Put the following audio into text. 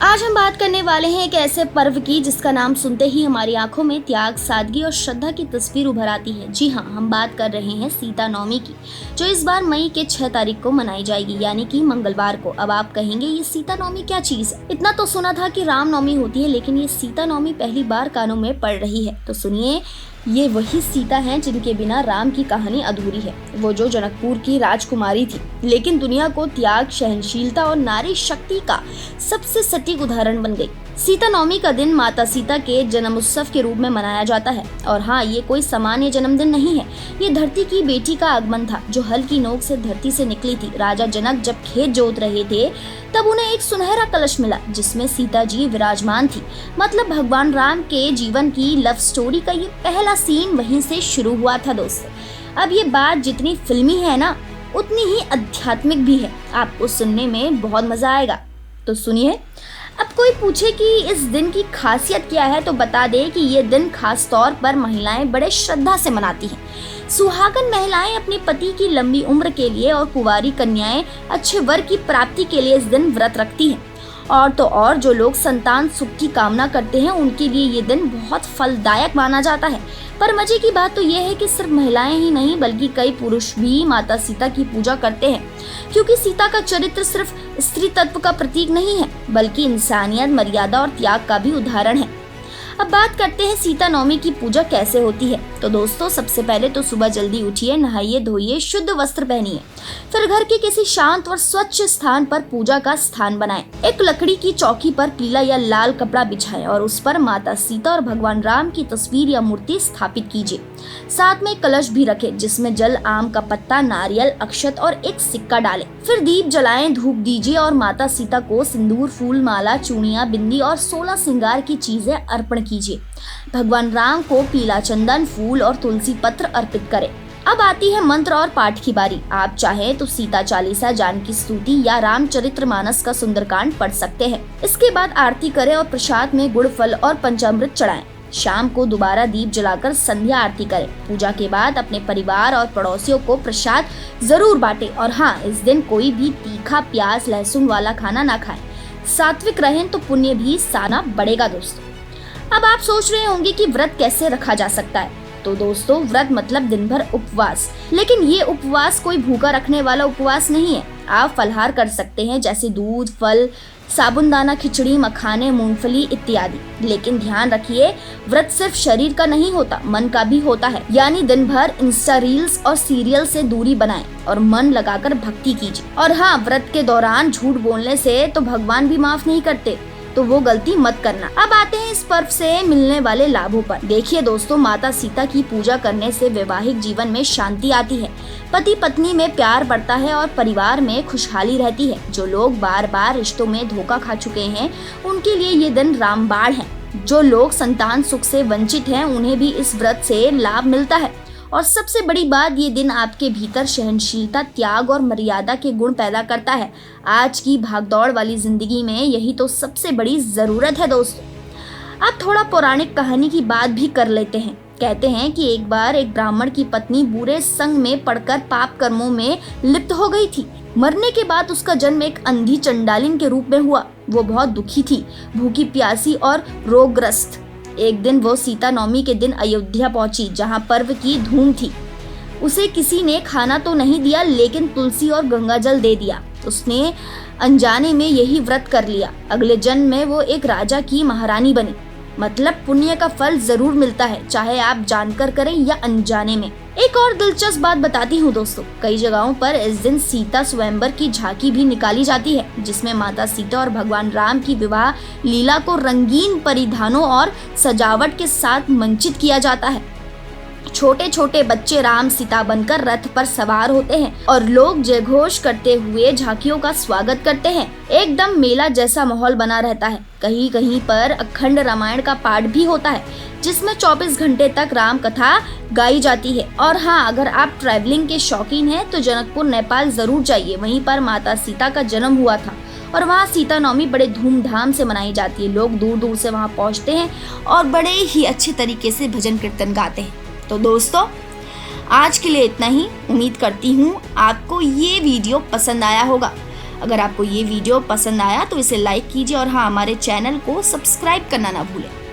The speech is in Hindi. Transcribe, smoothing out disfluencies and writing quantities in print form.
आज हम बात करने वाले हैं एक ऐसे पर्व की जिसका नाम सुनते ही हमारी आंखों में त्याग, सादगी और श्रद्धा की तस्वीर उभर आती है। जी हाँ, हम बात कर रहे हैं सीता नवमी की, जो इस बार मई के 6 तारीख को मनाई जाएगी, यानी कि मंगलवार को। अब आप कहेंगे ये सीता नवमी क्या चीज है? इतना तो सुना था कि राम नवमी होती है, लेकिन ये सीता नवमी पहली बार कानों में पड़ रही है। तो सुनिए, ये वही सीता हैं जिनके बिना राम की कहानी अधूरी है। वो जो जनकपुर की राजकुमारी थी, लेकिन दुनिया को त्याग, सहनशीलता और नारी शक्ति का सबसे सटीक उदाहरण बन गई। सीता नवमी का दिन माता सीता के जन्म उत्सव के रूप में मनाया जाता है। और हाँ, ये कोई सामान्य जन्मदिन नहीं है, ये धरती की बेटी का आगमन था, जो हल की नोक से धरती से निकली थी। राजा जनक जब खेत जोत रहे थे, तब उन्हें एक सुनहरा कलश मिला जिसमें सीता जी विराजमान थी। मतलब भगवान राम के जीवन की लव स्टोरी का ये पहला सीन वहीं से शुरू हुआ था दोस्तों। अब ये बात जितनी फिल्मी है ना, उतनी ही आध्यात्मिक भी है। आपको सुनने में बहुत मजा आएगा, तो सुनिए। अब कोई पूछे कि इस दिन की खासियत क्या है, तो बता दे कि ये दिन खास तौर पर महिलाएं बड़े श्रद्धा से मनाती हैं। सुहागन महिलाएं अपने पति की लंबी उम्र के लिए और कुंवारी कन्याएं अच्छे वर की प्राप्ति के लिए इस दिन व्रत रखती हैं। और तो और जो लोग संतान सुख की कामना करते हैं, उनके लिए ये दिन बहुत फलदायक माना जाता है। पर मजे की बात तो ये है कि सिर्फ महिलाएं ही नहीं, बल्कि कई पुरुष भी माता सीता की पूजा करते हैं, क्योंकि सीता का चरित्र सिर्फ स्त्री तत्व का प्रतीक नहीं है, बल्कि इंसानियत, मर्यादा और त्याग का भी उदाहरण है। अब बात करते हैं सीता नवमी की पूजा कैसे होती है। तो दोस्तों, सबसे पहले तो सुबह जल्दी उठिए, नहाइए धोइए, शुद्ध वस्त्र पहनिए, फिर घर के किसी शांत और स्वच्छ स्थान पर पूजा का स्थान बनाएं। एक लकड़ी की चौकी पर पीला या लाल कपड़ा बिछाएं और उस पर माता सीता और भगवान राम की तस्वीर या मूर्ति स्थापित कीजिए। साथ में कलश भी रखें जिसमें जल, आम का पत्ता, नारियल, अक्षत और एक सिक्का डालें। फिर दीप जलाएं, धूप दीजिए और माता सीता को सिंदूर, फूल माला, चूड़ियां, बिंदी और 16 श्रृंगार की चीजें अर्पण कीजिए। भगवान राम को पीला चंदन, फूल और तुलसी पत्र अर्पित करें। अब आती है मंत्र और पाठ की बारी। आप चाहें तो सीता चालीसा, जानकी स्तुति या रामचरितमानस का सुंदरकांड पढ़ सकते हैं। इसके बाद आरती करें और प्रसाद में गुड़, फल और पंचामृत चढ़ाएं। शाम को दोबारा दीप जलाकर संध्या आरती करें। पूजा के बाद अपने परिवार और पड़ोसियों को प्रसाद जरूर बांटें। और हाँ, इस दिन कोई भी तीखा, प्याज, लहसुन वाला खाना ना खाएं। सात्विक रहें तो पुण्य भी साना बढ़ेगा दोस्तों। अब आप सोच रहे होंगे कि व्रत कैसे रखा जा सकता है। तो दोस्तों, व्रत मतलब दिन भर उपवास, लेकिन ये उपवास कोई भूखा रखने वाला उपवास नहीं है। आप फलाहार कर सकते हैं, जैसे दूध, फल, साबूदाना, खिचड़ी, मखाने, मूंगफली इत्यादि। लेकिन ध्यान रखिए, व्रत सिर्फ शरीर का नहीं होता, मन का भी होता है। यानी दिन भर इंस्टा रील्स और सीरियल से दूरी बनाएं और मन लगाकर भक्ति कीजिए। और हाँ, व्रत के दौरान झूठ बोलने से तो भगवान भी माफ नहीं करते, तो वो गलती मत करना। अब आते हैं इस पर्व से मिलने वाले लाभों पर। देखिए दोस्तों, माता सीता की पूजा करने से वैवाहिक जीवन में शांति आती है, पति पत्नी में प्यार बढ़ता है और परिवार में खुशहाली रहती है। जो लोग बार बार रिश्तों में धोखा खा चुके हैं, उनके लिए ये दिन रामबाण है। जो लोग संतान सुख से वंचित हैं, उन्हें भी इस व्रत से लाभ मिलता है। और सबसे बड़ी बात, ये दिन आपके भीतर सहनशीलता, त्याग और मर्यादा के गुण पैदा करता है। आज की भागदौड़ वाली जिंदगी में यही तो सबसे बड़ी जरूरत है दोस्तों। अब थोड़ा पौराणिक कहानी की बात भी कर लेते हैं। कहते हैं कि एक बार एक ब्राह्मण की पत्नी बुरे संग में पड़कर पाप कर्मों में लिप्त हो गई थी। मरने के बाद उसका जन्म एक अंधी चंडालिन के रूप में हुआ। वो बहुत दुखी थी, भूखी, प्यासी और रोगग्रस्त। एक दिन वो सीता नवमी के दिन अयोध्या पहुंची, जहां पर्व की धूम थी। उसे किसी ने खाना तो नहीं दिया, लेकिन तुलसी और गंगा जल दे दिया। उसने अनजाने में यही व्रत कर लिया। अगले जन्म में वो एक राजा की महारानी बनी। मतलब पुण्य का फल जरूर मिलता है, चाहे आप जानकर करें या अनजाने में। एक और दिलचस्प बात बताती हूँ दोस्तों, कई जगहों पर इस दिन सीता स्वयंवर की झांकी भी निकाली जाती है, जिसमें माता सीता और भगवान राम की विवाह लीला को रंगीन परिधानों और सजावट के साथ मंचित किया जाता है। छोटे छोटे बच्चे राम सीता बनकर रथ पर सवार होते हैं और लोग जयघोष करते हुए झांकियों का स्वागत करते हैं। एकदम मेला जैसा माहौल बना रहता है। कहीं कहीं पर अखंड रामायण का पाठ भी होता है, जिसमें 24 घंटे तक राम कथा गाई जाती है। और हाँ, अगर आप ट्रैवलिंग के शौकीन हैं तो जनकपुर, नेपाल जरूर जाइए। वहीं पर माता सीता का जन्म हुआ था और वहाँ सीता नवमी बड़े धूमधाम से मनाई जाती है। लोग दूर दूर से वहाँ पहुँचते हैं और बड़े ही अच्छे तरीके से भजन कीर्तन गाते हैं। तो दोस्तों, आज के लिए इतना ही। उम्मीद करती हूँ आपको ये वीडियो पसंद आया होगा। अगर आपको ये वीडियो पसंद आया तो इसे लाइक कीजिए और हाँ, हमारे चैनल को सब्सक्राइब करना ना भूलें।